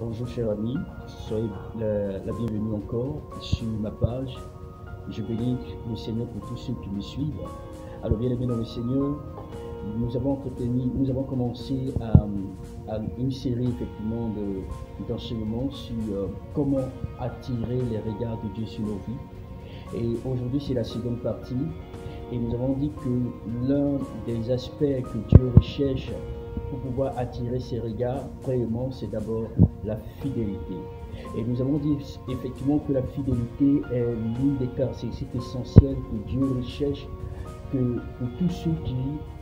Bonjour chers amis, soyez la bienvenue encore sur ma page. Je bénis le Seigneur pour tous ceux qui me suivent. Alors bien aimés dans le Seigneur, nous avons commencé à une série effectivement d'enseignements sur comment attirer les regards de Dieu sur nos vies. Et aujourd'hui c'est la seconde partie. Et nous avons dit que l'un des aspects que Dieu recherche pour pouvoir attirer ses regards, premièrement, c'est d'abord la fidélité. Et nous avons dit effectivement que la fidélité est l'une des caractéristiques essentielles que Dieu recherche pour tous ceux qui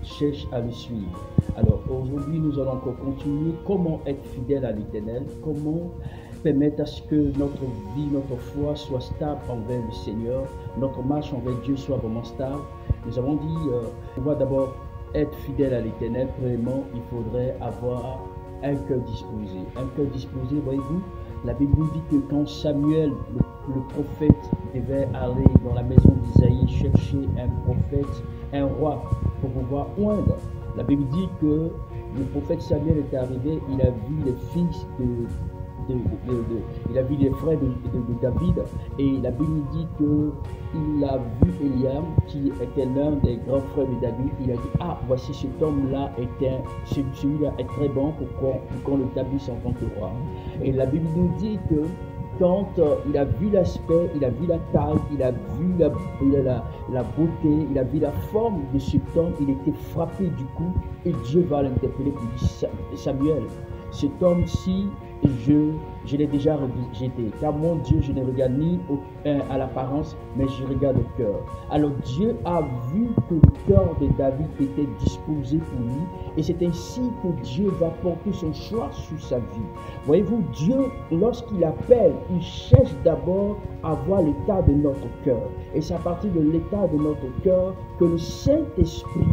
cherchent à le suivre. Alors aujourd'hui, nous allons encore continuer comment être fidèle à l'Éternel, comment permettre à ce que notre vie, notre foi soit stable envers le Seigneur, notre marche envers Dieu soit vraiment stable. Nous avons dit, on va d'abord être fidèle à l'Éternel. Premièrement, il faudrait avoir un cœur disposé. Un cœur disposé, voyez-vous, la Bible nous dit que quand Samuel, le prophète, devait aller dans la maison d'Isaïe chercher un prophète, un roi, pour pouvoir oindre, la Bible dit que le prophète Samuel est arrivé, il a vu les fils il a vu les frères de David, et la Bible dit qu'il a vu Eliam, qui était l'un des grands frères de David. Il a dit, ah, voici cet homme-là, celui-là est très bon pour qu'on l'établisse en tant que roi. Et la Bible nous dit que quand il a vu l'aspect, il a vu la taille, il a vu la beauté, il a vu la forme de cet homme, il était frappé du coup, et Dieu va l'interpeller pour dire, Samuel, cet homme-ci, je l'ai déjà rejeté, car mon Dieu, je ne regarde ni à l'apparence, mais je regarde au cœur. Alors Dieu a vu que le cœur de David était disposé pour lui, et c'est ainsi que Dieu va porter son choix sur sa vie. Voyez-vous, Dieu, lorsqu'il appelle, il cherche d'abord à voir l'état de notre cœur. Et c'est à partir de l'état de notre cœur que le Saint-Esprit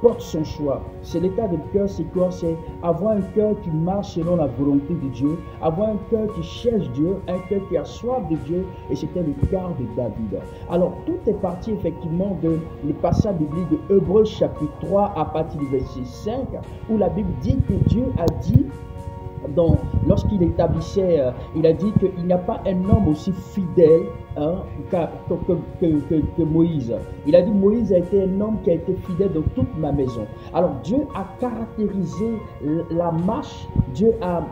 porte son choix. C'est l'état de cœur, c'est quoi? C'est avoir un cœur qui marche selon la volonté de Dieu, avoir un cœur qui cherche Dieu, un cœur qui a soif de Dieu, et c'était le cas de David. Alors, tout est parti effectivement de le passage biblique de Hébreux chapitre 3 à partir du verset 5, où la Bible dit que Dieu a dit, lorsqu'il établissait, il a dit qu'il n'y a pas un homme aussi fidèle que Moïse. Il a dit Moïse a été un homme qui a été fidèle dans toute ma maison. Alors Dieu a caractérisé la marche, Dieu a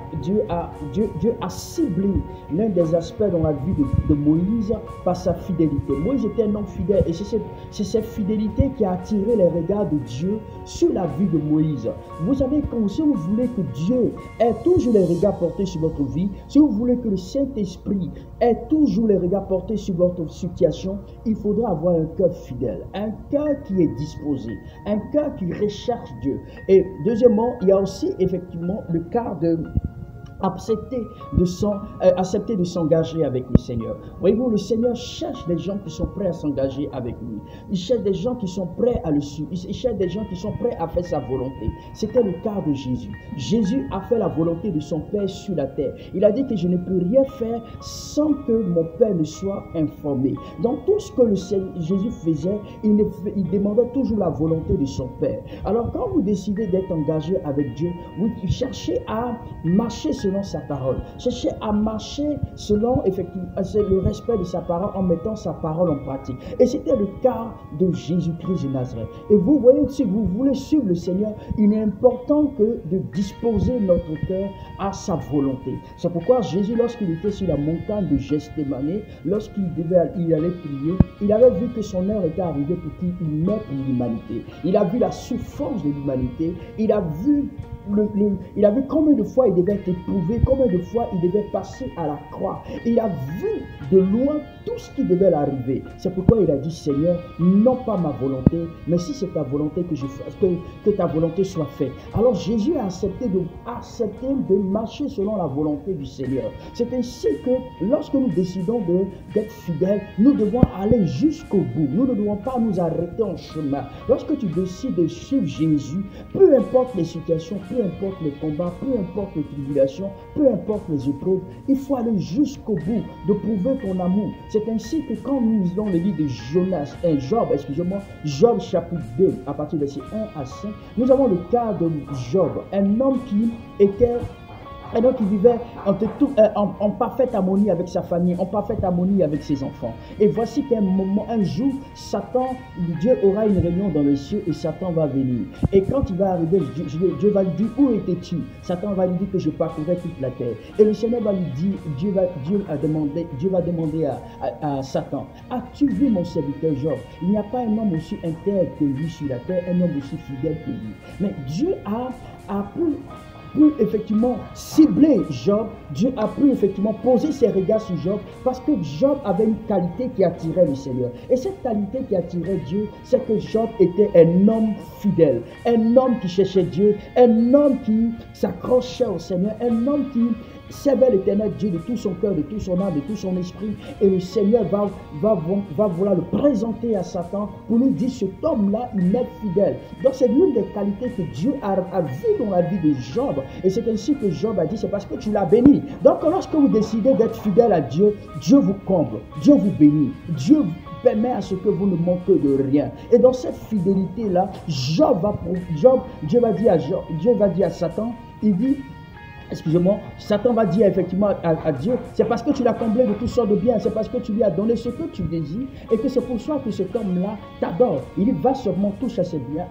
ciblé l'un des aspects dans la vie de Moïse par sa fidélité. Moïse était un homme fidèle, et c'est cette fidélité qui a attiré les regards de Dieu sur la vie de Moïse. Vous savez, si vous voulez que Dieu ait toujours les regards portés sur votre vie, si vous voulez que le Saint-Esprit ait toujours les regards portés sur votre situation, il faudra avoir un cœur fidèle, un cœur qui est disposé, un cœur qui recherche Dieu. Et deuxièmement, il y a aussi effectivement le cas de accepter de s'engager avec le Seigneur. Voyez-vous, le Seigneur cherche des gens qui sont prêts à s'engager avec lui. Il cherche des gens qui sont prêts à le suivre. Il cherche des gens qui sont prêts à faire sa volonté. C'était le cas de Jésus. Jésus a fait la volonté de son Père sur la terre. Il a dit que je ne peux rien faire sans que mon Père ne soit informé. Dans tout ce que Jésus faisait, il demandait toujours la volonté de son Père. Alors quand vous décidez d'être engagé avec Dieu, vous cherchez à marcher selon sa parole. Cherchez à marcher selon effectivement le respect de sa parole en mettant sa parole en pratique. Et c'était le cas de Jésus-Christ de Nazareth. Et vous voyez, si vous voulez suivre le Seigneur, il est important que de disposer notre cœur à sa volonté. C'est pourquoi Jésus, lorsqu'il était sur la montagne de Gethsémani, lorsqu'il allait prier, il avait vu que son heure était arrivée pour qu'il meure pour l'humanité. Il a vu la souffrance de l'humanité. Il a vu combien de fois il devait être éprouvé, combien de fois il devait passer à la croix. Il a vu de loin tout ce qui devait l'arriver. C'est pourquoi il a dit, Seigneur, non pas ma volonté, mais si c'est ta volonté que je fasse, que ta volonté soit faite. Alors Jésus a accepté de marcher selon la volonté du Seigneur. C'est ainsi que lorsque nous décidons d'être fidèles, nous devons aller jusqu'au bout. Nous ne devons pas nous arrêter en chemin. Lorsque tu décides de suivre Jésus, peu importe les situations, peu importe les combats, peu importe les tribulations, peu importe les épreuves, il faut aller jusqu'au bout, de prouver ton amour. C'est ainsi que quand nous lisons le livre de Job chapitre 2, à partir de verset 1 à 5, nous avons le cas de Job, un homme qui était Et donc il vivait en parfaite harmonie avec sa famille, en parfaite harmonie avec ses enfants. Et voici qu'un moment, un jour, Satan, Dieu aura une réunion dans les cieux et Satan va venir. Et quand il va arriver, Dieu va lui dire, où étais-tu? Satan va lui dire que je parcourais toute la terre. Et le Seigneur va lui dire, Dieu va demander à Satan, as-tu vu mon serviteur Job? Il n'y a pas un homme aussi intègre que lui sur la terre, un homme aussi fidèle que lui. Mais Dieu a pu effectivement cibler Job, Dieu a pu effectivement poser ses regards sur Job parce que Job avait une qualité qui attirait le Seigneur. Et cette qualité qui attirait Dieu, c'est que Job était un homme fidèle, un homme qui cherchait Dieu, un homme qui s'accrochait au Seigneur, un homme qui servait l'Éternel Dieu de tout son cœur, de tout son âme, de tout son esprit. Et le Seigneur va vouloir le présenter à Satan pour lui dire, cet homme-là, il est fidèle. Donc c'est l'une des qualités que Dieu a vues dans la vie de Job. Et c'est ainsi que Job a dit, c'est parce que tu l'as béni. Donc lorsque vous décidez d'être fidèle à Dieu, Dieu vous comble, Dieu vous bénit, Dieu vous permet à ce que vous ne manquez de rien. Et dans cette fidélité-là, Dieu va dire à Satan, il dit, excusez-moi, Satan va dire effectivement à Dieu, c'est parce que tu l'as comblé de toutes sortes de biens, c'est parce que tu lui as donné ce que tu désires et que c'est pour ça que cet homme-là t'adore. Il va seulement toucher à ses biens,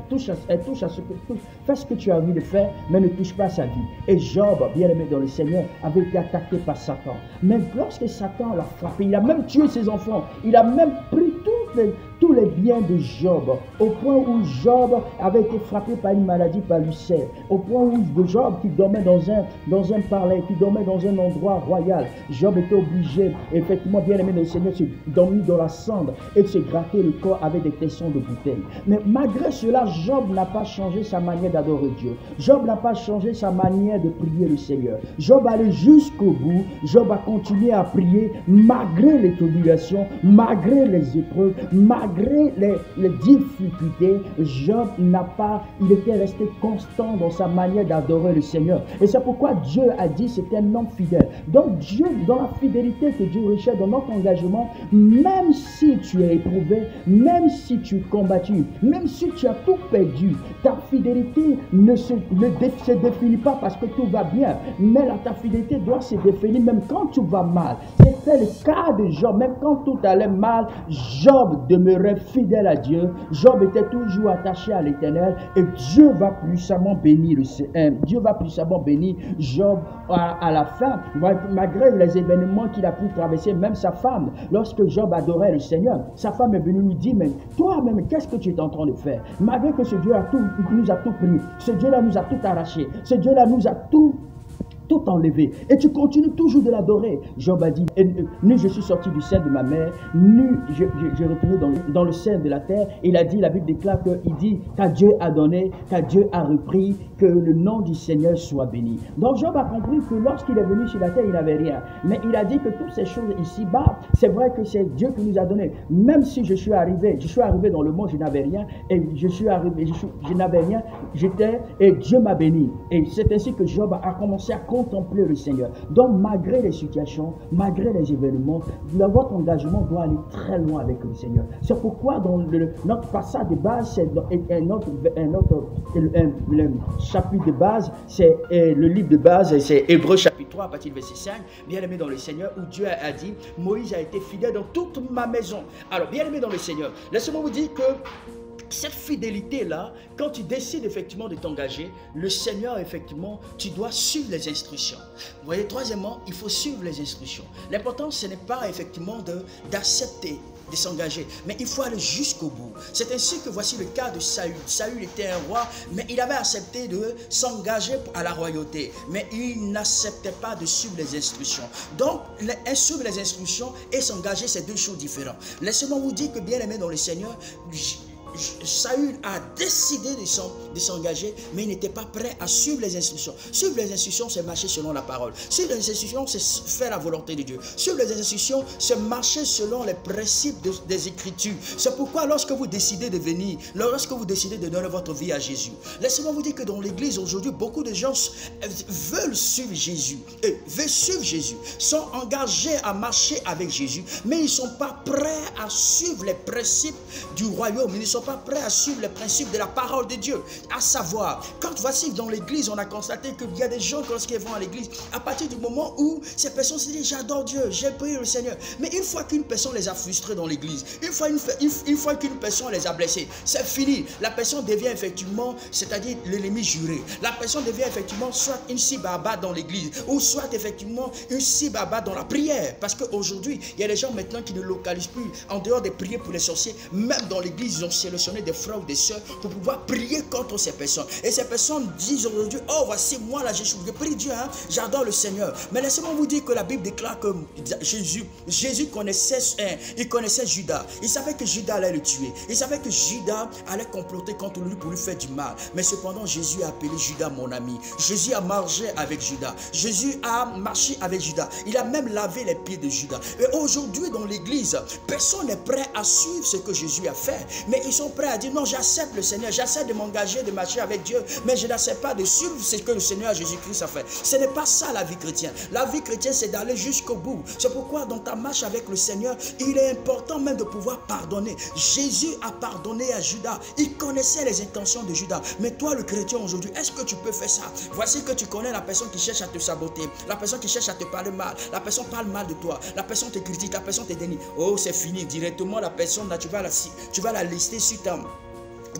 fais ce que tu as envie de faire, mais ne touche pas à sa vie. Et Job, bien aimé dans le Seigneur, avait été attaqué par Satan. Mais lorsque Satan l'a frappé, il a même tué ses enfants, il a même pris tous les biens de Job, au point où Job avait été frappé par une maladie, par l'ulcère, au point où Job, qui dormait dans un palais, qui dormait dans un endroit royal, Job était obligé, effectivement, bien aimé le Seigneur, de dormir dans la cendre et de se gratter le corps avec des tessons de bouteilles. Mais malgré cela, Job n'a pas changé sa manière d'adorer Dieu. Job n'a pas changé sa manière de prier le Seigneur. Job allait jusqu'au bout. Job a continué à prier malgré les tribulations, malgré les épreuves, malgré les difficultés. Job il était resté constant dans sa manière d'adorer le Seigneur. Et c'est pourquoi Dieu a dit c'est un homme fidèle. Donc Dieu, dans la fidélité que Dieu recherche, dans notre engagement, même si tu es éprouvé, même si tu es combattu, même si tu as tout perdu, ta fidélité ne se définit pas parce que tout va bien, mais ta fidélité doit se définir même quand tout va mal. C'était le cas de Job. Même quand tout allait mal, Job demeurait fidèle à Dieu. Job était toujours attaché à l'Éternel et Dieu va puissamment bénir Job à la fin, malgré les événements qu'il a pu traverser. Même sa femme, lorsque Job adorait le Seigneur, sa femme est venue lui dire, mais toi-même, qu'est-ce que tu es en train de faire? Malgré que ce Dieu nous a tout pris, ce Dieu-là nous a tout arraché, ce Dieu-là nous a tout enlevé, et tu continues toujours de l'adorer. Job a dit, ni je suis sorti du sein de ma mère, ni je retourné dans le sein de la terre. Il a dit, la Bible déclare qu'il dit qu'à Dieu a donné, qu'à Dieu a repris, que le nom du Seigneur soit béni. Donc Job a compris que lorsqu'il est venu sur la terre, il n'avait rien, mais il a dit que toutes ces choses ici-bas, c'est vrai que c'est Dieu qui nous a donné. Même si je suis arrivé dans le monde, je n'avais rien, et je n'avais rien, et Dieu m'a béni. Et c'est ainsi que Job a commencé à contempler le Seigneur. Donc malgré les situations, malgré les événements, votre engagement doit aller très loin avec le Seigneur. C'est pourquoi dans notre passage de base, c'est le chapitre de base, c'est le livre de base, c'est Hébreux chapitre 3 à partir du verset 5, bien aimé dans le Seigneur, où Dieu a dit, Moïse a été fidèle dans toute ma maison. Alors bien aimé dans le Seigneur, laissez-moi vous dire que cette fidélité-là, quand tu décides effectivement de t'engager, le Seigneur, effectivement, tu dois suivre les instructions. Vous voyez, troisièmement, il faut suivre les instructions. L'important, ce n'est pas effectivement d'accepter de s'engager, mais il faut aller jusqu'au bout. C'est ainsi que voici le cas de Saül. Saül était un roi, mais il avait accepté de s'engager à la royauté, mais il n'acceptait pas de suivre les instructions. Donc, suivre les instructions et s'engager, c'est deux choses différentes. Laissez-moi vous dire que, bien aimé dans le Seigneur, Saül a décidé de s'engager, mais il n'était pas prêt à suivre les instructions. Suivre les instructions, c'est marcher selon la parole. Suivre les instructions, c'est faire la volonté de Dieu. Suivre les instructions, c'est marcher selon les principes des Écritures. C'est pourquoi lorsque vous décidez de venir, lorsque vous décidez de donner votre vie à Jésus, laissez-moi vous dire que dans l'église aujourd'hui, beaucoup de gens veulent suivre Jésus, sont engagés à marcher avec Jésus, mais ils ne sont pas prêts à suivre les principes du royaume. Ils ne sont pas prêts à suivre les principes de la parole de Dieu. À savoir, quand voici dans l'église, on a constaté qu'il y a des gens, lorsqu'ils vont à l'église, à partir du moment où ces personnes se disent, j'adore Dieu, j'ai prié le Seigneur. Mais une fois qu'une personne les a frustrés dans l'église, une fois qu'une personne les a blessés, c'est fini. La personne devient effectivement, c'est-à-dire l'ennemi juré. La personne devient effectivement soit une cibaba dans l'église, ou soit effectivement une cibaba dans la prière. Parce qu'aujourd'hui, il y a des gens maintenant qui ne localisent plus, en dehors des prières pour les sorciers, même dans l'église, ils ont sélectionné des frères ou des sœurs pour pouvoir prier contre ces personnes. Et ces personnes disent aujourd'hui, oh voici moi là, je prie Dieu, hein, j'adore le Seigneur. Mais laissez-moi vous dire que la Bible déclare que Jésus connaissait, il connaissait Judas. Il savait que Judas allait le tuer. Il savait que Judas allait comploter contre lui pour lui faire du mal. Mais cependant, Jésus a appelé Judas mon ami. Jésus a marché avec Judas. Jésus a marché avec Judas. Il a même lavé les pieds de Judas. Et aujourd'hui dans l'église, personne n'est prêt à suivre ce que Jésus a fait. Mais ils sont prêts à dire non, j'accepte le Seigneur, j'accepte de m'engager, de marcher avec Dieu, mais je n'accepte pas de suivre ce que le Seigneur Jésus-Christ a fait. Ce n'est pas ça la vie chrétienne. La vie chrétienne, c'est d'aller jusqu'au bout. C'est pourquoi dans ta marche avec le Seigneur, il est important même de pouvoir pardonner. Jésus a pardonné à Judas. Il connaissait les intentions de Judas. Mais toi, le chrétien aujourd'hui, est-ce que tu peux faire ça? Voici que tu connais la personne qui cherche à te saboter, la personne qui cherche à te parler mal, la personne parle mal de toi, la personne te critique, la personne te dénie. Oh, c'est fini. Directement, la personne là, tu vas la lister sur ta...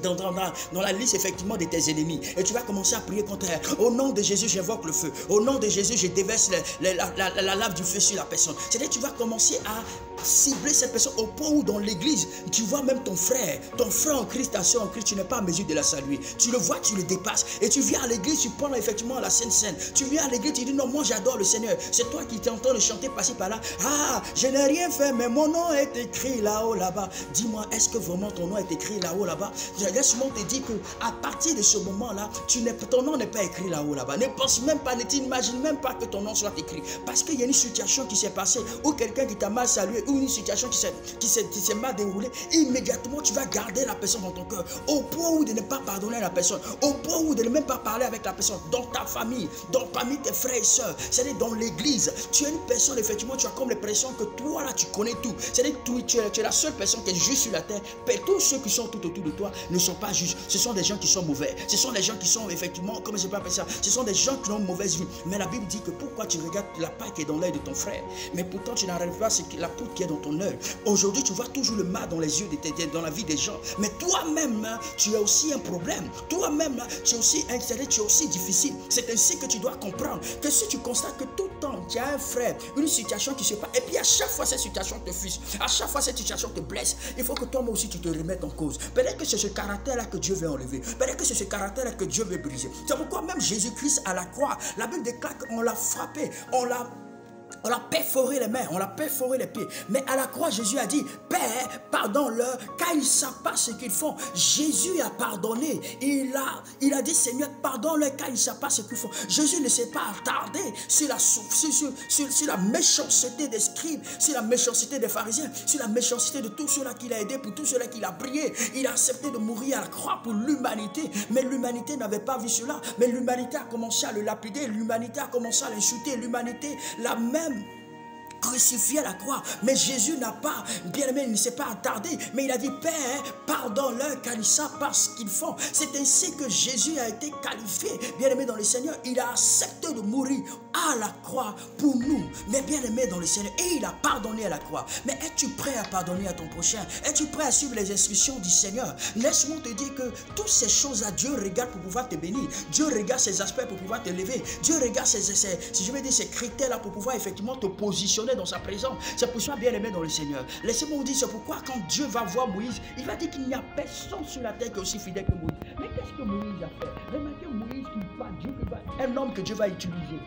Dans la liste effectivement de tes ennemis, et tu vas commencer à prier contre elle. Au nom de Jésus, j'invoque le feu. Au nom de Jésus, je déverse la lave du feu sur la personne. C'est-à-dire tu vas commencer à cibler cette personne au point où dans l'église, tu vois même ton frère en Christ, ta soeur en Christ, tu n'es pas en mesure de la saluer. Tu le vois, tu le dépasses. Et tu viens à l'église, tu prends effectivement la Sainte Seine. Tu viens à l'église, tu dis non, moi j'adore le Seigneur. C'est toi qui t'es en train de chanter par-ci par-là. Ah, je n'ai rien fait, mais mon nom est écrit là-haut, là-bas. Dis-moi, est-ce que vraiment ton nom est écrit là-haut, là-bas? Laisse-moi te dire qu'à partir de ce moment-là, ton nom n'est pas écrit là-haut, là-bas. Ne pense même pas, ne t'imagine même pas que ton nom soit écrit. Parce qu'il y a une situation qui s'est passée, ou quelqu'un qui t'a mal salué, ou une situation qui s'est mal déroulée, immédiatement tu vas garder la personne dans ton cœur, au point où de ne pas pardonner à la personne, au point où de ne même pas parler avec la personne, dans ta famille, parmi tes frères et sœurs, c'est-à-dire dans l'église. Tu es une personne, effectivement, tu as comme l'impression que toi là, tu connais tout. C'est-à-dire que tu es la seule personne qui est juste sur la terre. Mais tous ceux qui sont tout autour de toi ne sont pas justes. Ce sont des gens qui sont mauvais. Ce sont des gens qui sont effectivement, comment je peux appeler ça, ce sont des gens qui ont une mauvaise vie. Mais la Bible dit que pourquoi tu regardes la paille qui est dans l'œil de ton frère, mais pourtant tu n'arrives pas à la poutre qui est dans ton œil. Aujourd'hui, tu vois toujours le mal dans les yeux, dans la vie des gens. Mais toi-même, tu as aussi un problème. Toi-même, tu es aussi difficile. C'est ainsi que tu dois comprendre que si tu constates que tout le temps, tu as un frère, une situation qui se passe, et puis à chaque fois cette situation te frustre, à chaque fois cette situation te blesse, il faut que toi aussi tu te remettes en cause. Peut-être que c'est ce caractère-là que Dieu veut enlever. Peut-être que c'est ce caractère-là que Dieu veut briser. C'est pourquoi même Jésus-Christ à la croix, la Bible déclare qu'on l'a frappé, on l'a perforé les mains, on l'a perforé les pieds. Mais à la croix, Jésus a dit, Père, pardonne-leur, car ils ne savent pas ce qu'ils font. Jésus a pardonné. Il a dit, Seigneur, pardonne-leur, car ils ne savent pas ce qu'ils font. Jésus ne s'est pas attardé sur la méchanceté des scribes, sur la méchanceté des pharisiens, sur la méchanceté de tous ceux-là qu'il a aidés, pour tous ceux-là qu'il a prié. Il a accepté de mourir à la croix pour l'humanité. Mais l'humanité n'avait pas vu cela. Mais l'humanité a commencé à le lapider. L'humanité a commencé à l'insulter. L'humanité l'a même crucifié à la croix. Mais Jésus n'a pas, bien aimé, il ne s'est pas attardé, mais il a dit, Père, pardonne-leur car ils ne savent pas ce qu'ils font. C'est ainsi que Jésus a été qualifié, bien aimé dans le Seigneur. Il a accepté de mourir à la croix pour nous, mais bien aimé dans le Seigneur, et il a pardonné à la croix. Mais es-tu prêt à pardonner à ton prochain? Es-tu prêt à suivre les instructions du Seigneur? Laisse-moi te dire que toutes ces choses-là, Dieu regarde pour pouvoir te bénir. Dieu regarde ces aspects pour pouvoir te lever. Dieu regarde ces critères-là pour pouvoir effectivement te positionner dans sa présence. C'est pour ça, bien aimé dans le Seigneur. Laissez-moi vous dire, c'est pourquoi quand Dieu va voir Moïse, il va dire qu'il n'y a personne sur la terre qui est aussi fidèle que Moïse. Mais qu'est-ce que Moïse a fait? Remarquez Moïse qui va, un homme que Dieu va utiliser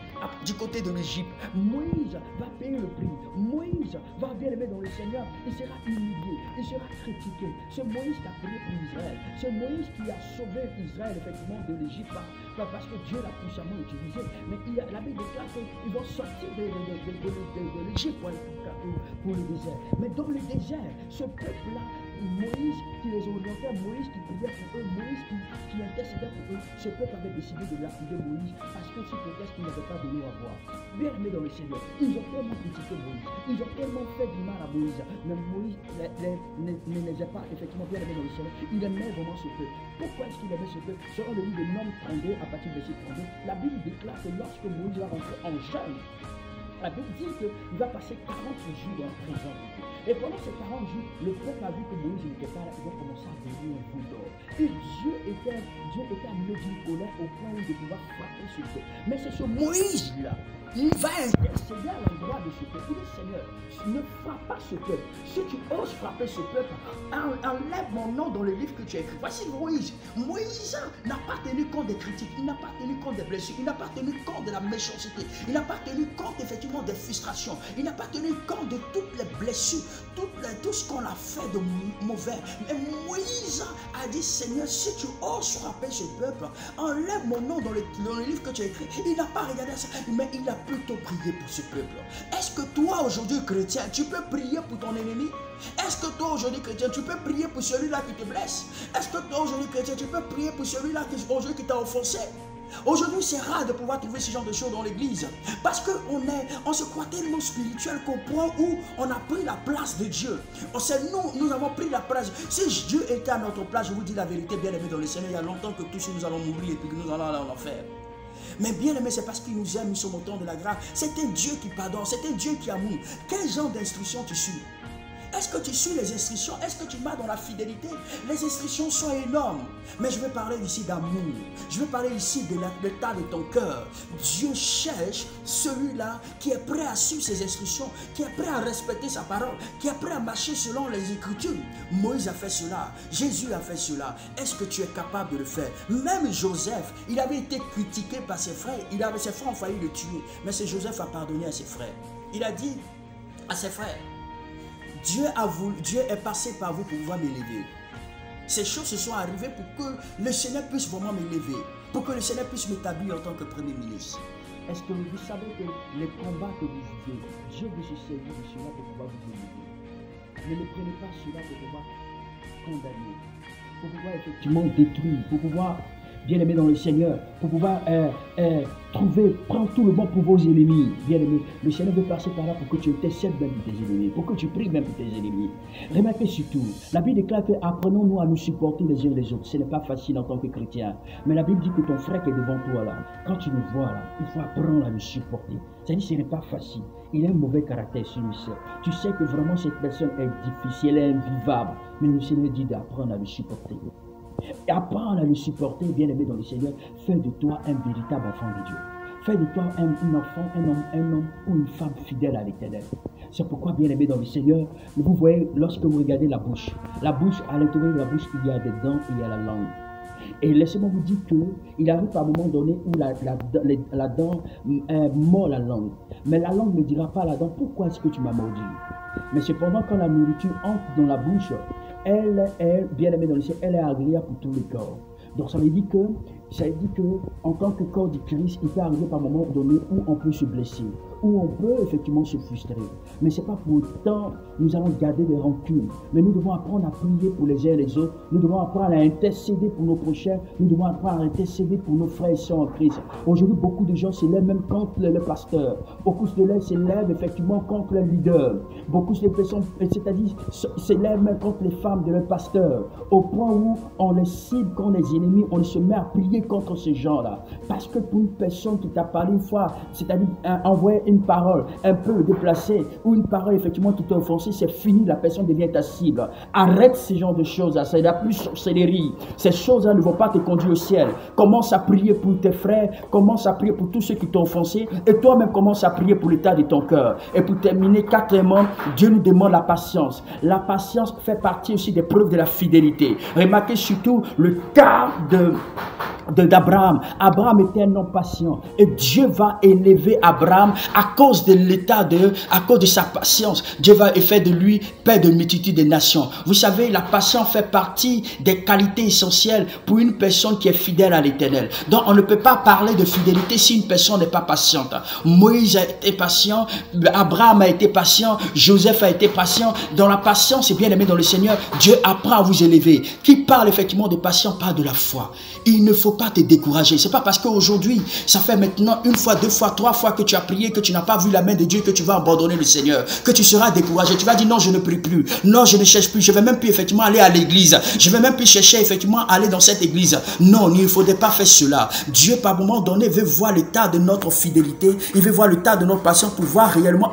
du côté de l'Égypte. Moïse va payer le prix. Moïse va, bien aimé dans le Seigneur, il sera humilié, il sera critiqué. C'est Moïse qui a prié pour Israël. C'est Moïse qui a sauvé Israël effectivement de l'Égypte parce que Dieu l'a puissamment utilisé. Mais la Bible déclare qu'ils vont sortir de l'Égypte pour le désert. Mais dans le désert, ce peuple-là, Moïse, qui les orientait, Moïse qui priait pour eux, Moïse qui intercédait pour eux, ce peuple avait décidé de lapider Moïse parce que sous prétexte qu'il n'avait pas donné à voir. Bien aimé dans le Seigneur, ils ont tellement critiqué Moïse, ils ont tellement fait du mal à Moïse, mais Moïse ne les a pas effectivement bien aimé dans le Seigneur. Il aimait vraiment ce peuple. Pourquoi est-ce qu'il aimait ce peuple? Selon le livre de Nom 32, à partir de verset 32, la Bible déclare que lorsque Moïse va rentrer en jeûne, la Bible dit qu'il va passer 40 jours en prison. Et pendant ces 40 jours, le peuple a vu que Moïse n'était pas là, il a commencé à devenir un bout d'or. Et Dieu était amené d'une colère au point de pouvoir frapper ce peuple. Mais c'est ce Moïse-là, il va intercéder à l'endroit de ce peuple. Il dit, Seigneur, ne frappe pas ce peuple. Si tu oses frapper ce peuple, enlève mon nom dans le livre que tu as écrit. Voici Moïse. Moïse n'a pas tenu compte des critiques, il n'a pas tenu compte des blessures, il n'a pas tenu compte de la méchanceté, il n'a pas tenu compte effectivement des frustrations, il n'a pas tenu compte de toutes les blessures, tout ce qu'on a fait de mauvais. Mais Moïse a dit, Seigneur, si tu oses frapper ce peuple, enlève mon nom dans le livre que tu as écrit. Il n'a pas regardé ça, mais il a plutôt prié pour ce peuple. Est-ce que toi aujourd'hui chrétien, tu peux prier pour ton ennemi? Est-ce que toi aujourd'hui chrétien, tu peux prier pour celui-là qui te blesse? Est-ce que toi aujourd'hui chrétien, tu peux prier pour celui-là qui t'a offensé? Aujourd'hui, c'est rare de pouvoir trouver ce genre de choses dans l'église parce qu'on se croit tellement spirituel qu'au point où on a pris la place de Dieu. Nous avons pris la place. Si Dieu était à notre place, je vous dis la vérité, bien aimé dans le Seigneur, il y a longtemps que tous nous allons mourir et puis que nous allons aller en enfer. Mais bien aimé, c'est parce qu'il nous aime, nous sommes au temps de la grâce. C'est un Dieu qui pardonne, c'est un Dieu qui amour. Quel genre d'instruction tu suis? Est-ce que tu suis les instructions? Est-ce que tu vas dans la fidélité? Les instructions sont énormes. Mais je vais parler ici d'amour. Je vais parler ici de l'état de ton cœur. Dieu cherche celui-là qui est prêt à suivre ses instructions, qui est prêt à respecter sa parole, qui est prêt à marcher selon les Écritures. Moïse a fait cela. Jésus a fait cela. Est-ce que tu es capable de le faire? Même Joseph, il avait été critiqué par ses frères. Ses frères ont failli le tuer. Mais c'est Joseph a pardonné à ses frères. Il a dit à ses frères, Dieu est passé par vous pour pouvoir m'élever. Ces choses se sont arrivées pour que le Seigneur puisse vraiment m'élever, pour que le Seigneur puisse m'établir en tant que Premier ministre. Est-ce que vous savez que les combats que vous vivez, Dieu veut se servir de cela pour pouvoir vous élever? Ne prenez pas cela pour pouvoir condamner, pour pouvoir effectivement détruire, pour pouvoir bien aimé dans le Seigneur, pour pouvoir prendre tout le bon pour vos ennemis. Bien aimé, le Seigneur veut passer par là pour que tu intercèdes même pour tes ennemis, pour que tu pries même pour tes ennemis. Remarquez surtout, la Bible déclare que apprenons-nous à nous supporter les uns les autres. Ce n'est pas facile en tant que chrétien, mais la Bible dit que ton frère qui est devant toi là, quand tu le vois là, il faut apprendre à le supporter. C'est-à-dire que ce n'est pas facile. Il a un mauvais caractère celui-ci. Tu sais que vraiment cette personne est difficile, elle est invivable, mais le Seigneur dit d'apprendre à le supporter. Et apprendre à le supporter, bien aimé dans le Seigneur, fais de toi un véritable enfant de Dieu. Fais de toi un homme ou une femme fidèle à l'Éternel. C'est pourquoi, bien aimé dans le Seigneur, vous voyez, lorsque vous regardez la bouche, à l'intérieur de la bouche, il y a des dents et il y a la langue. Et laissez-moi vous dire qu'il arrive à un moment donné où la dent mord la langue. Mais la langue ne dira pas à la dent, pourquoi est-ce que tu m'as mordu? Mais cependant, quand la nourriture entre dans la bouche, elle est bien aimée dans le ciel, elle est agréable pour tous les corps. Donc ça veut dire que en tant que corps du Christ, il peut arriver par un moment donné où on peut se blesser, où on peut effectivement se frustrer. Mais ce n'est pas pour autant nous allons garder des rancunes. Mais nous devons apprendre à prier pour les uns et les autres. Nous devons apprendre à intercéder pour nos prochains. Nous devons apprendre à intercéder pour nos frères et sœurs en Christ. Aujourd'hui, beaucoup de gens s'élèvent même contre le pasteur. Beaucoup s'élèvent effectivement contre le leader. Beaucoup de personnes, c'est-à-dire s'élèvent même contre les femmes de leur pasteur. Au point où on les cible contre les ennemis, on se met à prier contre ces gens-là. Parce que pour une personne qui t'a parlé une fois, c'est-à-dire envoyer une parole un peu déplacée ou une parole effectivement qui t'a offensé, c'est fini, la personne devient ta cible. Arrête ce genre de choses-là, c'est la plus sorcellerie. Ces choses-là ne vont pas te conduire au ciel. Commence à prier pour tes frères, commence à prier pour tous ceux qui t'ont offensé et toi-même commence à prier pour l'état de ton cœur. Et pour terminer, quatrièmement, Dieu nous demande la patience. La patience fait partie aussi des preuves de la fidélité. Remarquez surtout le cas d'Abraham. Abraham était un homme patient et Dieu va élever Abraham à cause de à cause de sa patience, Dieu va faire de lui père de multitude des nations. Vous savez, la patience fait partie des qualités essentielles pour une personne qui est fidèle à l'Éternel. Donc, on ne peut pas parler de fidélité si une personne n'est pas patiente. Moïse a été patient, Abraham a été patient, Joseph a été patient. Dans la patience, et bien aimé dans le Seigneur, Dieu apprend à vous élever. Qui parle effectivement de patience parle de la foi. Il ne faut pas te décourager. C'est pas parce qu'aujourd'hui, ça fait maintenant une fois, deux fois, trois fois que tu as prié, que tu n'as pas vu la main de Dieu, que tu vas abandonner le Seigneur, que tu seras découragé. Tu vas dire non, je ne prie plus. Non, je ne cherche plus. Je vais même plus effectivement aller à l'église. Je vais même plus chercher effectivement aller dans cette église. Non, il ne faudrait pas faire cela. Dieu, par moment donné, veut voir l'état de notre fidélité. Il veut voir l'état de notre patience pour voir réellement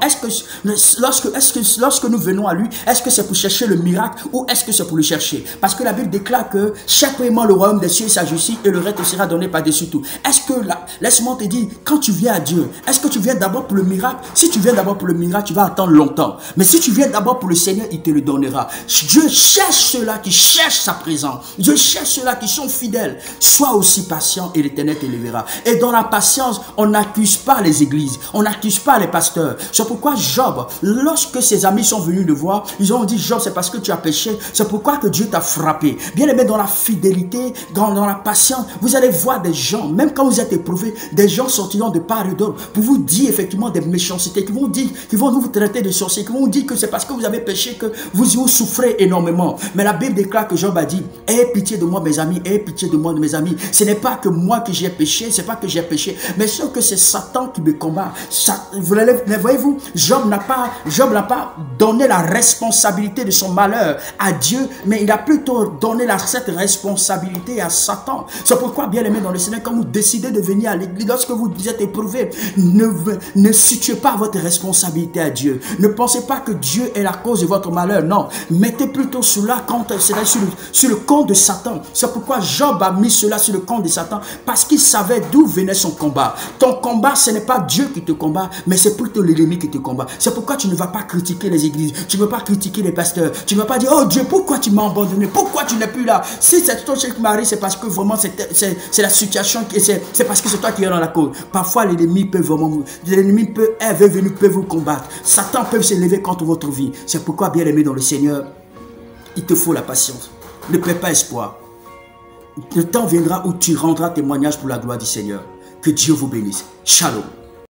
lorsque nous venons à lui, est-ce que c'est pour chercher le miracle ou est-ce que c'est pour le chercher? Parce que la Bible déclare que chaque paiement le royaume des cieux et sa justice et le reste sera donné par-dessus tout. Est-ce que laisse-moi te dire, quand tu viens à Dieu, est-ce que tu viens d'abord pour le miracle? Si tu viens d'abord pour le miracle, tu vas attendre longtemps. Mais si tu viens d'abord pour le Seigneur, il te le donnera. Dieu cherche ceux-là qui cherchent sa présence. Dieu cherche ceux-là qui sont fidèles. Sois aussi patient et l'Éternel t'élèvera. Et dans la patience, on n'accuse pas les églises. On n'accuse pas les pasteurs. C'est pourquoi Job, lorsque ses amis sont venus le voir, ils ont dit, Job, c'est parce que tu as péché. C'est pourquoi que Dieu t'a frappé. Bien aimé, dans la fidélité, dans la patience, vous allez voir des gens, même quand vous êtes éprouvé, des gens sortiront de part et d'autre pour vous dire effectivement des méchancetés, qui vont vous traiter de sorciers, qui vont vous dire que c'est parce que vous avez péché que vous souffrez énormément. Mais la Bible déclare que Job a dit, ayez pitié de moi mes amis, ayez pitié de moi de mes amis. Ce n'est pas que moi que j'ai péché, c'est pas que j'ai péché, mais c'est que c'est Satan qui me combat. Voyez-vous, Job n'a pas donné la responsabilité de son malheur à Dieu, mais il a plutôt donné cette responsabilité à Satan. C'est pourquoi, bien aimé dans le Seigneur, quand vous décidez de venir à l'église, lorsque vous êtes éprouvé, ne situez pas votre responsabilité à Dieu. Ne pensez pas que Dieu est la cause de votre malheur. Non, mettez plutôt cela sur le compte de Satan. C'est pourquoi Job a mis cela sur le compte de Satan, parce qu'il savait d'où venait son combat. Ton combat, ce n'est pas Dieu qui te combat, mais c'est plutôt l'ennemi qui te combat. C'est pourquoi tu ne vas pas critiquer les églises, tu ne vas pas critiquer les pasteurs, tu ne vas pas dire, oh Dieu, pourquoi tu m'as abandonné, pourquoi tu n'es plus là? Si c'est ton chèque Marie, c'est parce que vraiment c'est la situation, c'est parce que c'est toi qui es dans la cause. Parfois l'ennemi peut vous combattre. Satan peut s'élever contre votre vie. C'est pourquoi, bien aimé dans le Seigneur, il te faut la patience. Ne perds pas espoir. Le temps viendra où tu rendras témoignage pour la gloire du Seigneur. Que Dieu vous bénisse. Shalom.